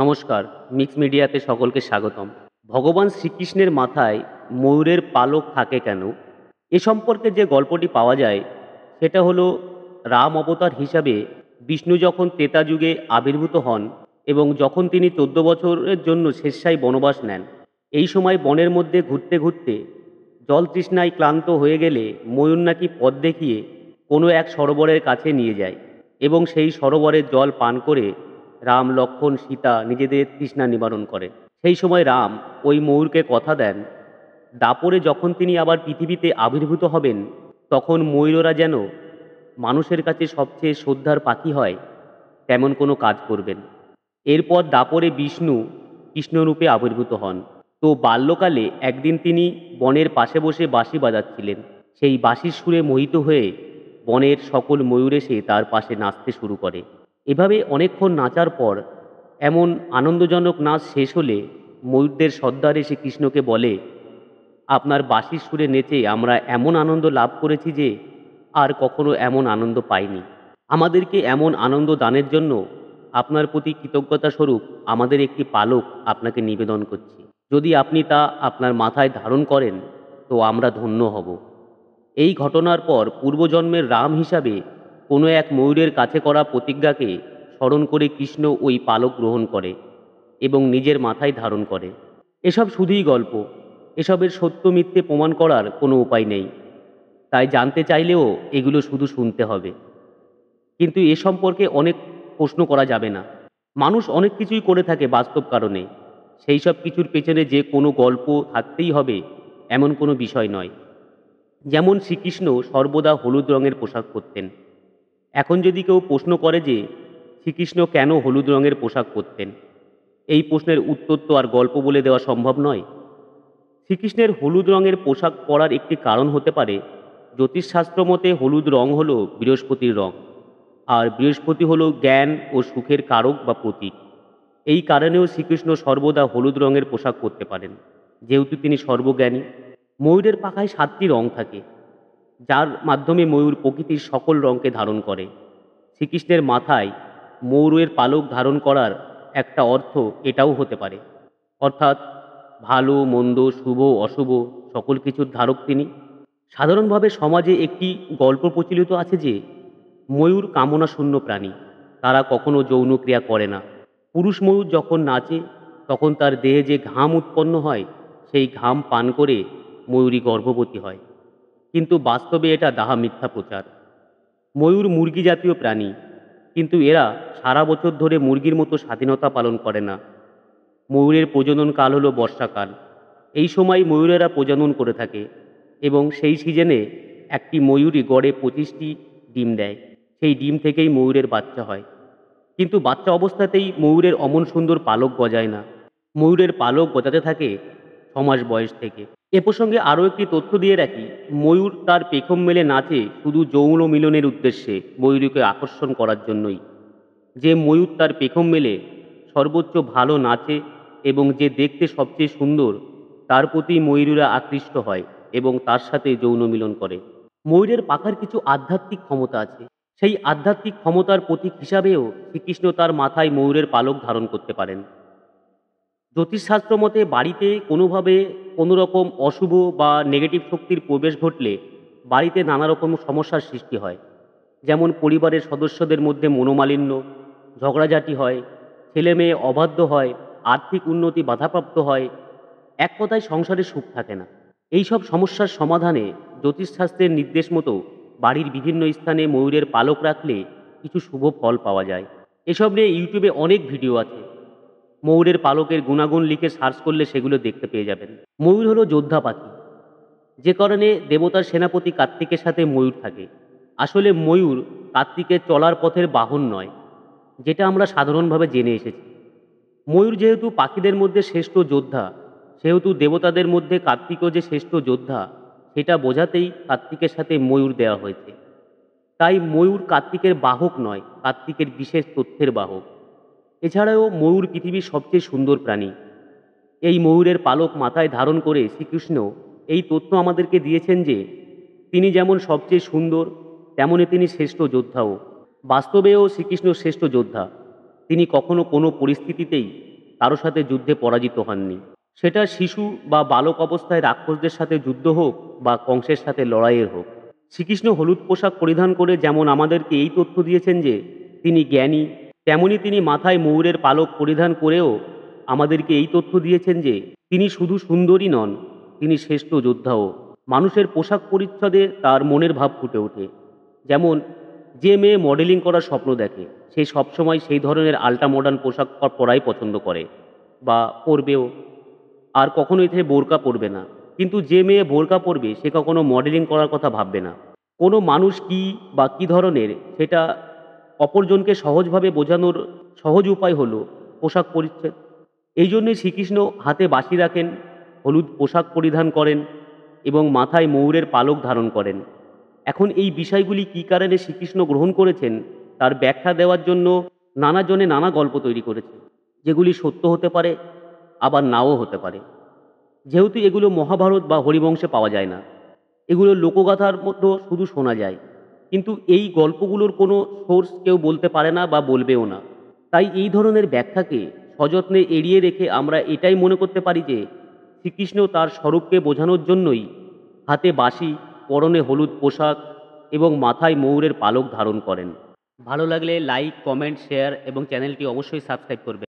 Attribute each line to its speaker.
Speaker 1: নমস্কার, মিক্স মিডিয়াতে সকলকে স্বাগতম। ভগবান শ্রীকৃষ্ণের মাথায় ময়ূরের পালক থাকে কেন? এ সম্পর্কে যে গল্পটি পাওয়া যায় সেটা হলো রাম অবতার হিসাবে বিষ্ণু যখন ত্রেতা যুগে আবির্ভূত হন এবং যখন তিনি ১৪ বছরের জন্য স্বেচ্ছায় বনবাস নেন। এই সময় বনের মধ্যে ঘুরতে ঘুরতে জল তৃষ্ণায় ক্লান্ত হয়ে গেলে ময়ূর নাকি পথ দেখিয়ে কোনো এক সরোবরের কাছে নিয়ে যায় এবং সেই সরোবরের জল পান করে রাম, লক্ষ্মণ, সীতা নিজেদের তৃষ্ণা নিবারণ করে। সেই সময় রাম ওই ময়ূরকে কথা দেন, দাপরে যখন তিনি আবার পৃথিবীতে আবির্ভূত হবেন, তখন ময়ূররা যেন মানুষের কাছে সবচেয়ে শ্রদ্ধার পাখি হয়, তেমন কোনো কাজ করবেন। এরপর দাপরে বিষ্ণু কৃষ্ণরূপে আবির্ভূত হন। তো বাল্যকালে একদিন তিনি বনের পাশে বসে বাঁশি বাজাচ্ছিলেন। সেই বাঁশির সুরে মোহিত হয়ে বনের সকল ময়ূর এসে তার পাশে নাচতে শুরু করে। এভাবে অনেকক্ষণ নাচার পর এমন আনন্দজনক নাচ শেষ হলে ময়ূরদের সর্দার এসে কৃষ্ণকে বলে, আপনার বাঁশির সুরে নেচে আমরা এমন আনন্দ লাভ করেছি যে আর কখনো এমন আনন্দ পাইনি। আমাদেরকে এমন আনন্দ দানের জন্য আপনার প্রতি কৃতজ্ঞতা স্বরূপ আমাদের একটি পালক আপনাকে নিবেদন করছি। যদি আপনি তা আপনার মাথায় ধারণ করেন তো আমরা ধন্য হব। এই ঘটনার পর পূর্বজন্মের রাম হিসাবে কোনো এক ময়ূরের কাছে করা প্রতিজ্ঞাকে স্মরণ করে কৃষ্ণ ওই পালক গ্রহণ করে এবং নিজের মাথায় ধারণ করে। এসব শুধুই গল্প, এসবের সত্য মিথ্যে প্রমাণ করার কোনো উপায় নেই। তাই জানতে চাইলেও এগুলো শুধু শুনতে হবে। কিন্তু এ সম্পর্কে অনেক প্রশ্ন করা যাবে না। মানুষ অনেক কিছুই করে থাকে বাস্তব কারণে। সেই সব কিছুর পেছনে যে কোনো গল্প থাকতেই হবে এমন কোনো বিষয় নয়। যেমন শ্রীকৃষ্ণ সর্বদা হলুদ রঙের পোশাক পরতেন। এখন যদি কেউ প্রশ্ন করে যে শ্রীকৃষ্ণ কেন হলুদ রঙের পোশাক পরতেন, এই প্রশ্নের উত্তর তো আর গল্প বলে দেওয়া সম্ভব নয়। শ্রীকৃষ্ণের হলুদ রঙের পোশাক পরার একটি কারণ হতে পারে, জ্যোতিষশাস্ত্র মতে হলুদ রং হলো বৃহস্পতির রং, আর বৃহস্পতি হলো জ্ঞান ও সুখের কারক বা প্রতীক। এই কারণেও শ্রীকৃষ্ণ সর্বদা হলুদ রঙের পোশাক পরতে পারেন, যেহেতু তিনি সর্বজ্ঞানী। ময়ূরের পাখায় 7টি রং থাকে, যার মাধ্যমে ময়ূর প্রকৃতির সকল রঙকে ধারণ করে। শ্রীকৃষ্ণের মাথায় ময়ূরের পালক ধারণ করার একটা অর্থ এটাও হতে পারে, অর্থাৎ ভালো মন্দ, শুভ অশুভ সকল কিছুর ধারক তিনি। সাধারণভাবে সমাজে একটি গল্প প্রচলিত আছে যে ময়ূর কামনা শূন্য প্রাণী, তারা কখনো যৌন ক্রিয়া করে না। পুরুষ ময়ূর যখন নাচে তখন তার দেহে যে ঘাম উৎপন্ন হয়, সেই ঘাম পান করে ময়ূরী গর্ভবতী হয়। কিন্তু বাস্তবে এটা ডাহা মিথ্যা প্রচার। ময়ূর মুরগি জাতীয় প্রাণী, কিন্তু এরা সারা বছর ধরে মুরগির মতো স্বাধীনতা পালন করে না। ময়ূরের প্রজনন কাল হলো বর্ষাকাল। এই সময় ময়ূরেরা প্রজনন করে থাকে এবং সেই সিজনে একটি ময়ূরী গড়ে 25টি ডিম দেয়। সেই ডিম থেকেই ময়ূরের বাচ্চা হয়। কিন্তু বাচ্চা অবস্থাতেই ময়ূরের অমন সুন্দর পালক গজায় না। ময়ূরের পালক গজাতে থাকে 6 মাস বয়স থেকে। এ প্রসঙ্গে আরও একটি তথ্য দিয়ে রাখি, ময়ূর তার পেখম মেলে নাচে শুধু যৌন মিলনের উদ্দেশ্যে, ময়ূরীকে আকর্ষণ করার জন্যই। যে ময়ূর তার পেখম মেলে সর্বোচ্চ ভালো নাচে এবং যে দেখতে সবচেয়ে সুন্দর, তার প্রতি ময়ূরীরা আকৃষ্ট হয় এবং তার সাথে যৌন মিলন করে। ময়ূরের পাখার কিছু আধ্যাত্মিক ক্ষমতা আছে। সেই আধ্যাত্মিক ক্ষমতার প্রতীক হিসাবেও শ্রীকৃষ্ণ তার মাথায় ময়ূরের পালক ধারণ করতে পারেন। জ্যোতিষশাস্ত্র মতে বাড়িতে কোনোভাবে কোনো রকম অশুভ বা নেগেটিভ শক্তির প্রবেশ ঘটলে বাড়িতে নানা রকম সমস্যার সৃষ্টি হয়। যেমন পরিবারের সদস্যদের মধ্যে মনোমালিন্য, ঝগড়াঝাটি হয়, ছেলে মেয়ে অবাধ্য হয়, আর্থিক উন্নতি বাধাপ্রাপ্ত হয়, এক কথায় সংসারে সুখ থাকে না। এই সব সমস্যার সমাধানে জ্যোতিষশাস্ত্রের নির্দেশ মতো বাড়ির বিভিন্ন স্থানে ময়ূরের পালক রাখলে কিছু শুভ ফল পাওয়া যায়। এসব নিয়ে ইউটিউবে অনেক ভিডিও আছে। ময়ূরের পালকের গুণাগুণ লিখে সার্চ করলে সেগুলো দেখতে পেয়ে যাবেন। ময়ূর হলো যোদ্ধা পাখি, যে কারণে দেবতার সেনাপতি কার্তিকের সাথে ময়ূর থাকে। আসলে ময়ূর কার্তিকের চলার পথের বাহন নয়, যেটা আমরা সাধারণভাবে জেনে এসেছি। ময়ূর যেহেতু পাখিদের মধ্যে শ্রেষ্ঠ যোদ্ধা, সেহেতু দেবতাদের মধ্যে কার্তিকও যে শ্রেষ্ঠ যোদ্ধা সেটা বোঝাতেই কার্তিকের সাথে ময়ূর দেওয়া হয়েছে। তাই ময়ূর কার্তিকের বাহক নয়, কার্তিকের বিশেষ তথ্যের বাহক। এছাড়াও ময়ূর পৃথিবীর সবচেয়ে সুন্দর প্রাণী। এই ময়ূরের পালক মাথায় ধারণ করে শ্রীকৃষ্ণ এই তথ্য আমাদেরকে দিয়েছেন যে তিনি যেমন সবচেয়ে সুন্দর, তেমনি তিনি শ্রেষ্ঠ যোদ্ধাও। বাস্তবেও শ্রীকৃষ্ণ শ্রেষ্ঠ যোদ্ধা। তিনি কখনো কোনো পরিস্থিতিতেই কারো সাথে যুদ্ধে পরাজিত হননি। সেটা শিশু বা বালক অবস্থায় রাক্ষসদের সাথে যুদ্ধ হোক বা কংসের সাথে লড়াইয়ের হোক। শ্রীকৃষ্ণ হলুদ পোশাক পরিধান করে যেমন আমাদেরকে এই তথ্য দিয়েছেন যে তিনি জ্ঞানী, তেমনি তিনি মাথায় ময়ূরের পালক পরিধান করেও আমাদেরকে এই তথ্য দিয়েছেন যে তিনি শুধু সুন্দরী নন, তিনি শ্রেষ্ঠ যোদ্ধাও। মানুষের পোশাক পরিচ্ছদে তার মনের ভাব ফুটে ওঠে। যেমন যে মেয়ে মডেলিং করার স্বপ্ন দেখে সে সবসময় সেই ধরনের আল্ট্রা মডার্ন পোশাক পরাই পছন্দ করে বা পরবেও, আর কখনোই সে বোরকা পরবে না। কিন্তু যে মেয়ে বোরকা পরবে সে কখনো মডেলিং করার কথা ভাববে না। কোনো মানুষ কি বা কী ধরনের সেটা অপরজনকে সহজভাবে বোঝানোর সহজ উপায় হলো পোশাক পরিচ্ছদ। এই জন্যই শ্রীকৃষ্ণ হাতে বাঁশি রাখেন, হলুদ পোশাক পরিধান করেন এবং মাথায় ময়ূরের পালক ধারণ করেন। এখন এই বিষয়গুলি কী কারণে শ্রীকৃষ্ণ গ্রহণ করেছেন তার ব্যাখ্যা দেওয়ার জন্য নানাজনে নানা গল্প তৈরি করেছে, যেগুলি সত্য হতে পারে আবার নাও হতে পারে। যেহেতু এগুলো মহাভারত বা হরিবংশে পাওয়া যায় না, এগুলো লোকগাথার মতো শুধু শোনা যায়, কিন্তু এই গল্পগুলোর কোনো সোর্স কেউ বলতে পারে না বা বলবেও না। তাই এই ধরনের ব্যাখ্যাকে সযত্নে এড়িয়ে রেখে আমরা এটাই মনে করতে পারি যে শ্রীকৃষ্ণ তার স্বরূপকে বোঝানোর জন্যই হাতে বাঁশি, পরনে হলুদ পোশাক এবং মাথায় ময়ূরের পালক ধারণ করেন। ভালো লাগলে লাইক, কমেন্ট, শেয়ার এবং চ্যানেলটি অবশ্যই সাবস্ক্রাইব করবেন।